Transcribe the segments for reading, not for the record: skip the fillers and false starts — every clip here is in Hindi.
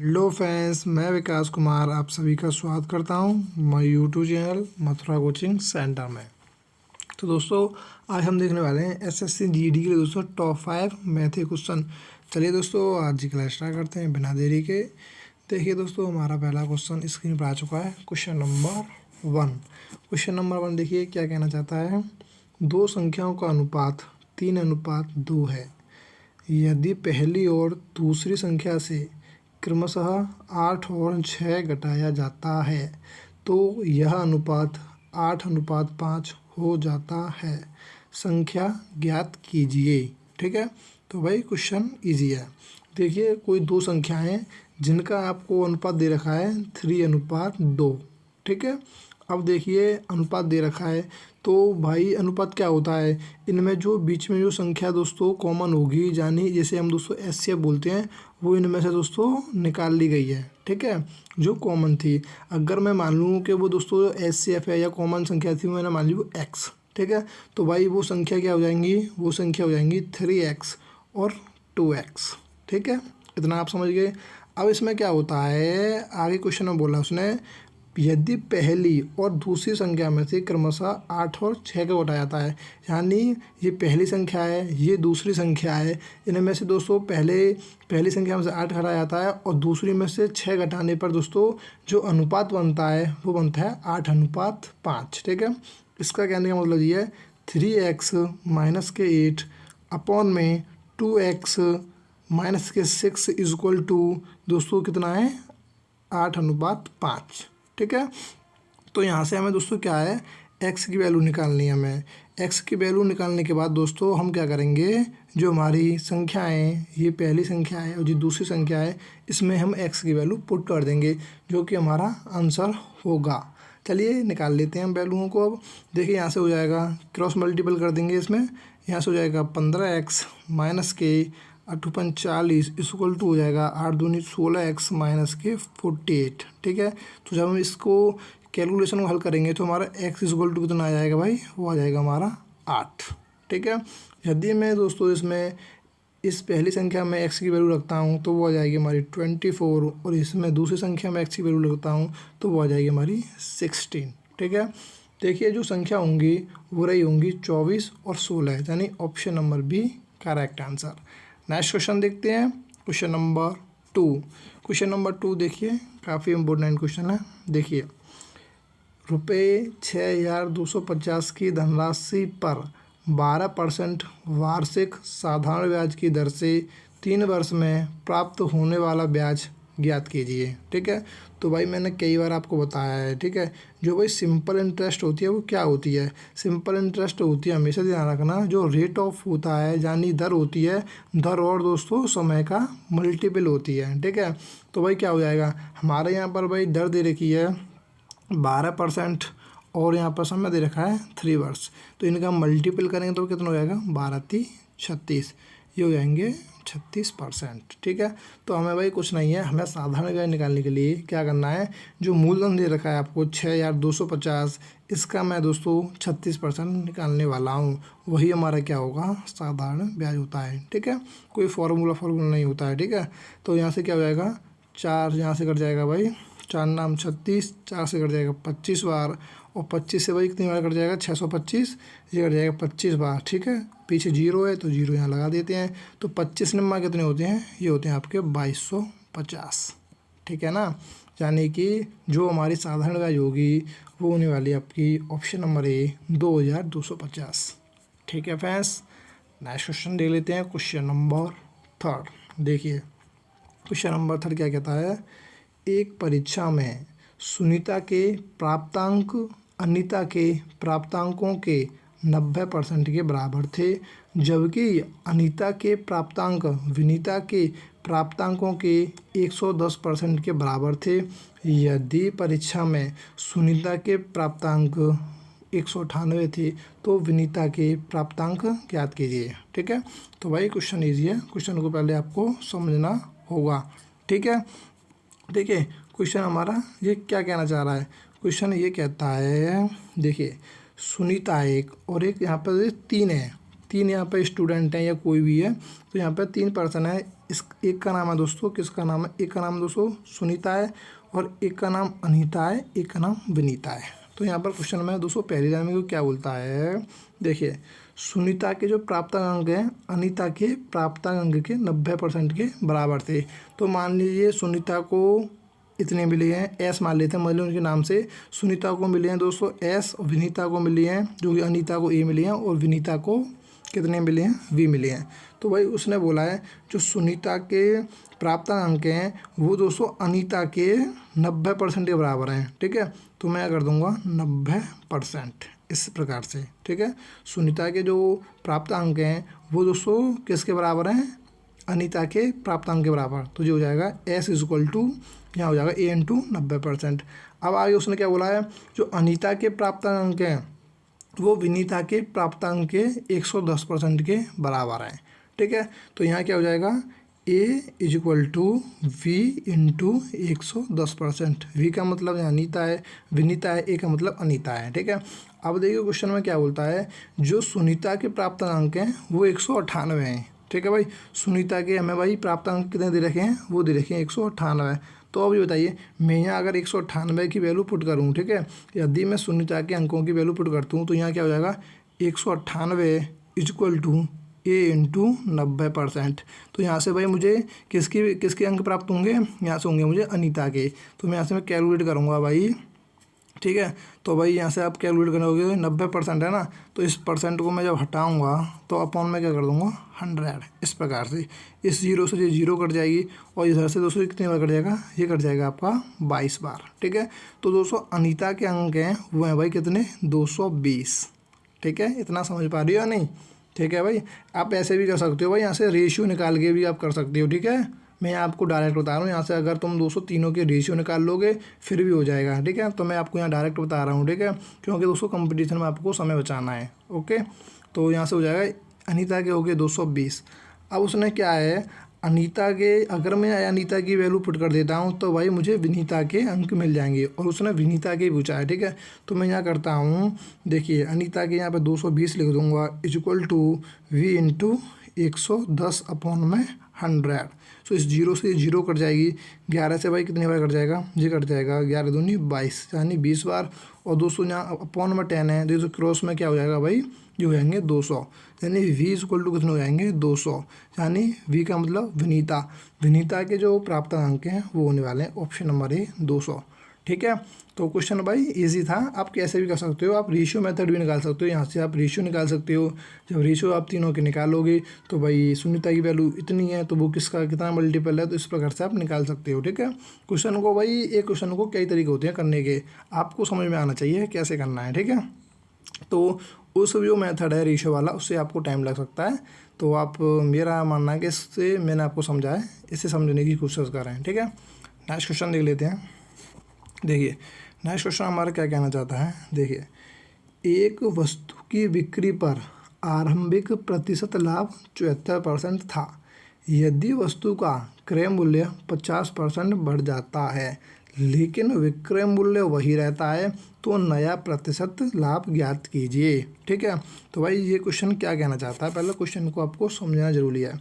हेलो फ्रेंड्स, मैं विकास कुमार आप सभी का स्वागत करता हूं my YouTube channel Mathura coaching centre में। तो दोस्तों, आज हम देखने वाले हैं एसएससी जीडी के लिए दोस्तों टॉप 5 मैथ के क्वेश्चन। चलिए दोस्तों, आज की क्लास स्टार्ट करते हैं बिना देरी के। देखिए दोस्तों, हमारा पहला क्वेश्चन स्क्रीन पर आ चुका है। क्वेश्चन नंबर 1 देखिए क्या कहना चाहता है। दो संख्याओं का अनुपात 3:2 है। यदि पहली और दूसरी संख्या से क्रमशः 8 और 6 घटाया जाता है तो यह अनुपात 8:5 हो जाता है। संख्या ज्ञात कीजिए। ठीक है, तो भाई क्वेश्चन इजी है। देखिए, कोई दो संख्याएं हैं जिनका आपको अनुपात दे रखा है 3:2। ठीक है, अब देखिए अनुपात दे रखा है तो भाई अनुपात क्या होता है, इनमें जो बीच में जो संख्या दोस्तों कॉमन होगी, यानी जैसे हम दोस्तों एचसीएफ बोलते हैं, वो इनमें से दोस्तों निकाल ली गई है। ठीक है, जो कॉमन थी, अगर मैं मान लूँ कि वो दोस्तों एचसीएफ है या कॉमन संख्या थी, मैंने मान ली वो एक्स। ठीक है, तो भाई वो संख्या क्या हो जाएंगी, वो संख्या हो जाएंगी 3x और 2x। ठीक है, इतना आप समझ गए। अब इसमें क्या होता है, आगे क्वेश्चन में बोला उसने, यदि पहली और दूसरी संख्या में से क्रमशः 8 और 6 को घटाया जाता है, यानी ये पहली संख्या है, ये दूसरी संख्या है, इनमें से दोस्तों पहली संख्या में से 8 घटाया जाता है और दूसरी में से 6 घटाने पर दोस्तों जो अनुपात बनता है वो बनता है 8:5। ठीक है, इसका कहने का मतलब ये है 3x माइनस के 8 अपॉन में 2x माइनस के 6 इक्वल टू दोस्तों कितना है 8:5। ठीक है, तो यहाँ से हमें दोस्तों क्या है, x की वैल्यू निकालनी है। हमें x की वैल्यू निकालने के बाद दोस्तों हम क्या करेंगे, जो हमारी संख्या है, ये पहली संख्या है और जो दूसरी संख्या है, इसमें हम x की वैल्यू पुट कर देंगे, जो कि हमारा आंसर होगा। चलिए निकाल लेते हैं हम वैल्यूओं को। अब देखिए यहाँ से हो जाएगा, क्रॉस मल्टीपल कर देंगे इसमें, यहाँ से हो जाएगा 15x माइनस के 8×5 इक्वल टू हो जाएगा 8×2 16x माइनस के 48। ठीक है, तो जब हम इसको कैलकुलेशन को हल करेंगे तो हमारा x इक्वल टू कितना आ जाएगा भाई, वो आ जाएगा हमारा 8। ठीक है, यदि मैं दोस्तों इसमें इस पहली संख्या में x की वैल्यू रखता हूँ तो वो आ जाएगी हमारी 24, और इसमें दूसरी संख्या में x की वैल्यू रखता हूँ तो वो आ जाएगी हमारी 16। ठीक है, देखिए जो संख्या होंगी वो रही होंगी 24 और 16, यानी option number B correct answer. Next question देखते हैं, क्वेश्चन नंबर 2 देखिए, काफ़ी इम्पोर्टेंट क्वेश्चन है। देखिए, ₹6250 की धनराशि पर 12% वार्षिक साधारण ब्याज की दर से 3 वर्ष में प्राप्त होने वाला ब्याज ज्ञात कीजिए। ठीक है, तो भाई मैंने कई बार आपको बताया है। ठीक है, जो भाई सिंपल इंटरेस्ट होती है वो क्या होती है, सिंपल इंटरेस्ट होती है, हमेशा ध्यान रखना, जो रेट ऑफ होता है यानी दर होती है, दर और दोस्तों समय का मल्टीपल होती है। ठीक है, तो भाई क्या हो जाएगा, हमारे यहाँ पर भाई दर दे रखी है 12% और यहाँ पर समय दे रखा है 3 वर्ष, तो इनका मल्टीपल करेंगे तो कितना हो जाएगा 12×3 = 36, ये हो जाएंगे 36%। ठीक है, तो हमें भाई कुछ नहीं है, हमें साधारण ब्याज निकालने के लिए क्या करना है, जो मूलधन दे रखा है आपको 6250, इसका मैं दोस्तों 36% निकालने वाला हूँ, वही हमारा क्या होगा, साधारण ब्याज होता है। ठीक है, कोई फार्मूला नहीं होता है। ठीक है, तो यहाँ से क्या हो जाएगा, 4 यहाँ से कट जाएगा भाई, 4 नाम 36, 4 से कट जाएगा 25 बार, और 25 से भाई कितनी बार कट जाएगा 625, ये कट जाएगा 25 बार। ठीक है, पीछे 0 है तो 0 यहाँ लगा देते हैं, तो 25 नंबर कितने होते हैं, ये होते हैं आपके 2250। ठीक है ना, यानी कि जो हमारी साधारण ब्याज होगी वो होने वाली आपकी ऑप्शन नंबर ए 2250। ठीक है फ्रेंड्स, नेक्स्ट क्वेश्चन देख लेते हैं, क्वेश्चन नंबर 3। देखिए क्वेश्चन नंबर 3 क्या कहता है, एक परीक्षा में सुनीता के प्राप्तांक अनीता के प्राप्तांकों के 90% के बराबर थे, जबकि अनीता के प्राप्तांक विनीता के प्राप्तांकों के 110% के बराबर थे। यदि परीक्षा में सुनीता के प्राप्तांक 198 थे तो विनीता के प्राप्तांक ज्ञात कीजिए। ठीक है, तो भाई क्वेश्चन ईजी है, क्वेश्चन को पहले आपको समझना होगा। ठीक है, देखिए क्वेश्चन हमारा ये क्या कहना चाह रहा है, क्वेश्चन ये कहता है, देखिए सुनीता एक और एक यहाँ पर 3 है, तीन यहाँ पे स्टूडेंट हैं या कोई भी है, तो यहाँ पे 3 पर्सन है। इस एक का नाम है दोस्तों, किसका नाम है, एक का नाम दोस्तों सुनीता है और एक का नाम अनीता है, एक का नाम विनीता है। तो यहाँ पर क्वेश्चन में दोस्तों पहली लाइन में क्या बोलता है, देखिए सुनीता के जो प्राप्तांक अंक हैं अनीता के प्राप्तांक अंक के 90% के बराबर थे। तो मान लीजिए सुनीता को इतने मिले हैं, एस मान लेते हैं, मतलब उनके नाम से सुनीता को मिले हैं दोस्तों एस, और विनीता को मिले हैं जो कि अनीता को ए मिले हैं, और विनीता को कितने मिले हैं, वी मिले हैं। तो भाई उसने बोला है जो सुनीता के प्राप्तांक अंक हैं वो दोस्तों अनीता के 90% के बराबर हैं, ठीक है। तो मैं कर दूंगा 90% इस प्रकार से, ठीक है। सुनीता के जो प्राप्तांक हैं वो दोस्तों किसके बराबर हैं, अनीता के प्राप्तांक के बराबर। तो जो हो जाएगा एस इजक्वल टू यहाँ हो जाएगा ए इंटू 90%। अब आगे उसने क्या बोला है, जो अनीता के प्राप्तांक अंक हैं वो विनीता के प्राप्तांक के 110% के बराबर हैं, ठीक है। तो यहाँ क्या हो जाएगा A is equal to V into 110%। V का मतलब यहाँ अनीता है, विनीता है, ए का मतलब अनीता है, ठीक है। अब देखिए क्वेश्चन में क्या बोलता है, जो सुनीता के प्राप्तांक हैं वो 198 हैं, ठीक है भाई। सुनीता के हमें भाई प्राप्तांक कितने दे रखे हैं, वो दे रखे हैं 198। तो अभी बताइए मैं यहाँ अगर 198 की वैल्यू पुट करूँ, ठीक है, यदि मैं सुनीता के अंकों की वैल्यू पुट करता हूँ तो यहाँ क्या हो जाएगा 198 इजक्वल टू ए इंटू 90%। तो यहाँ से भाई मुझे किसके अंक प्राप्त होंगे, यहाँ से होंगे मुझे अनीता के। तो मैं यहाँ से मैं कैलकुलेट करूँगा भाई, ठीक है। तो भाई यहाँ से आप कैलकुलेट करोगे 90% है ना, तो इस परसेंट को मैं जब हटाऊँगा तो अपॉन में क्या कर दूँगा 100, इस प्रकार से। इस जीरो से ये जीरो कट जाएगी और इधर से दोस्तों कितनी बार कट जाएगा, ये कट जाएगा आपका 22 बार, ठीक है। तो दोस्तों अनीता के अंक हैं वो हैं भाई कितने 220, ठीक है। इतना समझ पा रही हो या नहीं, ठीक है भाई। आप ऐसे भी कर सकते हो भाई, यहाँ से रेशियो निकाल के भी आप कर सकते हो, ठीक है। मैं आपको डायरेक्ट बता रहा हूँ, यहाँ से अगर तुम दोस्तों तीनों के रेशियो निकाल लोगे फिर भी हो जाएगा, ठीक है। तो मैं आपको यहाँ डायरेक्ट बता रहा हूँ, ठीक है, क्योंकि दोस्तों कंपटीशन में आपको समय बचाना है, ओके। तो यहाँ से हो जाएगा अनीता के हो गए 220। अब उसने क्या है अनीता के, अगर मैं अनीता की वैल्यू पुट कर देता हूँ तो भाई मुझे विनीता के अंक मिल जाएंगे, और उसने विनीता के पूछा है, ठीक है। तो मैं यहाँ करता हूँ, देखिए अनीता के यहाँ पे 220 लिख दूँगा equal to V into 110 upon में 100। सो इस जीरो से जीरो कट जाएगी, 11 से भाई कितनी बार कट जाएगा, ये कट जाएगा 11 दूनी 22 यानी 20 बार, और दोस्तों यहाँ अपॉन में 10 है, तो क्रॉस में क्या हो जाएगा भाई, ये हो जाएंगे 200, यानी वी इक्वल टू कितने हो जाएंगे 200, यानी वी का मतलब विनीता। विनीता के जो प्राप्तांक अंक हैं वो होने वाले हैं ऑप्शन नंबर ए 200, ठीक है। तो क्वेश्चन भाई इजी था, आप कैसे भी कर सकते हो, आप रेशियो मेथड भी निकाल सकते हो, यहाँ से आप रेशियो निकाल सकते हो। जब रेशियो आप तीनों के निकालोगे तो भाई सुनीता की वैल्यू इतनी है तो वो किसका कितना मल्टीपल है, तो इस प्रकार से आप निकाल सकते हो, ठीक है। क्वेश्चन को भाई एक क्वेश्चन को कई तरीके होते हैं करने के, आपको समझ में आना चाहिए कैसे करना है, ठीक है। तो उस जो मेथड है रेशियो वाला उससे आपको टाइम लग सकता है, तो आप मेरा मानना है कि इससे मैंने आपको समझा है, इसे समझने की कोशिश कर रहे हैं, ठीक है। नेक्स्ट क्वेश्चन देख लेते हैं। देखिए नेक्स्ट क्वेश्चन हमारा क्या कहना चाहता है, देखिए एक वस्तु की बिक्री पर आरंभिक प्रतिशत लाभ 74% था, यदि वस्तु का क्रय मूल्य 50% बढ़ जाता है लेकिन विक्रय मूल्य वही रहता है तो नया प्रतिशत लाभ ज्ञात कीजिए, ठीक है। तो भाई ये क्वेश्चन क्या कहना चाहता है, पहले क्वेश्चन को आपको समझना जरूरी है।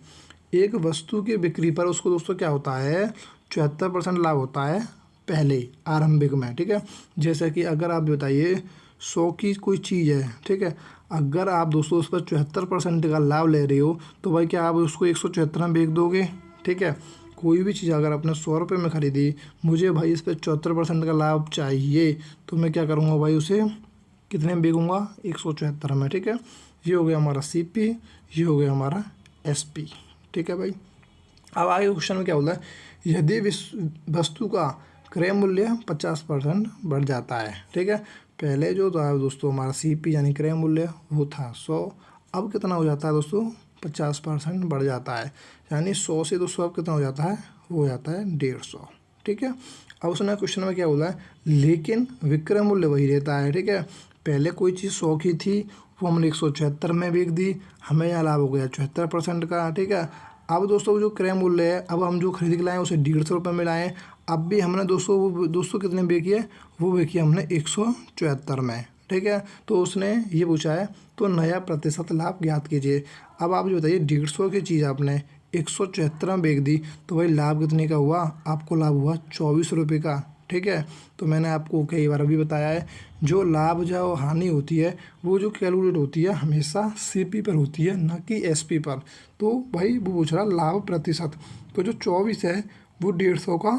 एक वस्तु की बिक्री पर उसको दोस्तों क्या होता है 74% लाभ होता है पहले आरंभिक में, ठीक है। जैसे कि अगर आप बताइए 100 की कोई चीज़ है, ठीक है, अगर आप दोस्तों उस पर 74% का लाभ ले रहे हो तो भाई क्या आप उसको 174 में बेच दोगे, ठीक है। कोई भी चीज़ अगर आपने 100 रुपये में ख़रीदी, मुझे भाई इस पर 74% का लाभ चाहिए, तो मैं क्या करूँगा भाई उसे कितने में बेचूँगा 174 में, ठीक है। ये हो गया हमारा CP, ये हो गया हमारा SP, ठीक है भाई। अब आगे क्वेश्चन में क्या बोलता है, यदि वस्तु का क्रय मूल्य 50% बढ़ जाता है, ठीक है। पहले जो था दोस्तों हमारा CP यानी क्रय मूल्य वो था 100, अब कितना हो जाता है दोस्तों 50% बढ़ जाता है, यानी 100 से दोस्तों अब कितना हो जाता है, वो हो जाता है 150, ठीक है। अब उसने क्वेश्चन में क्या बोला है, लेकिन विक्रय मूल्य वही रहता है, ठीक है। पहले कोई चीज़ 100 की थी वो हमने 176 में बेच दी, हमें यहाँ लाभ हो गया 74% का, ठीक है। अब दोस्तों जो क्रय मूल्य है, अब हम जो खरीद के लाए उसे 150 रुपये में लाएँ, अब भी हमने दोस्तों कितने बेची है, वो बेची हमने 174 में, ठीक है। तो उसने ये पूछा है तो नया प्रतिशत लाभ ज्ञात कीजिए। अब आप जो बताइए 150 की चीज़ आपने 174 में बेच दी तो भाई लाभ कितने का हुआ, आपको लाभ हुआ 24 रुपये का। ठीक है। तो मैंने आपको कई बार अभी बताया है जो लाभ जो हानि होती है वो जो कैलकुलेट होती है हमेशा सीपी पर होती है, ना कि एसपी पर। तो भाई वो पूछ रहा लाभ प्रतिशत, तो जो 24 है वो 150 का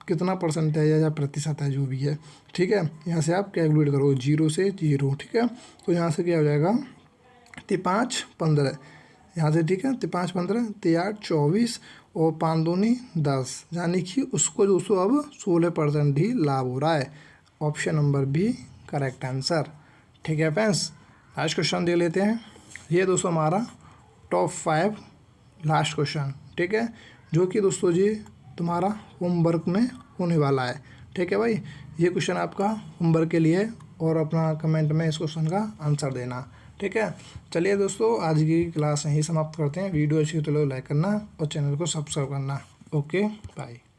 कितना परसेंट है या प्रतिशत है जो भी है। ठीक है। यहाँ से आप कैलकुलेट करो 0 से 0। ठीक है। तो यहाँ से क्या हो जाएगा 5 15 यहाँ से। ठीक है। 5 15 8 24 और 5 दूनी 10, यानी कि उसको दोस्तों अब 16% ही लाभ हो रहा है। Option number B correct answer. ठीक है फ्रेंड्स, लास्ट क्वेश्चन देख लेते हैं। ये दोस्तों हमारा टॉप 5 लास्ट क्वेश्चन। ठीक है, जो कि दोस्तों जी तुम्हारा होमवर्क में होने वाला है। ठीक है भाई, ये क्वेश्चन आपका होमवर्क के लिए और अपना कमेंट में इस क्वेश्चन का आंसर देना। ठीक है। चलिए दोस्तों, आज की क्लास यहीं समाप्त करते हैं। वीडियो अच्छी हो तो लाइक करना और चैनल को सब्सक्राइब करना। Okay bye.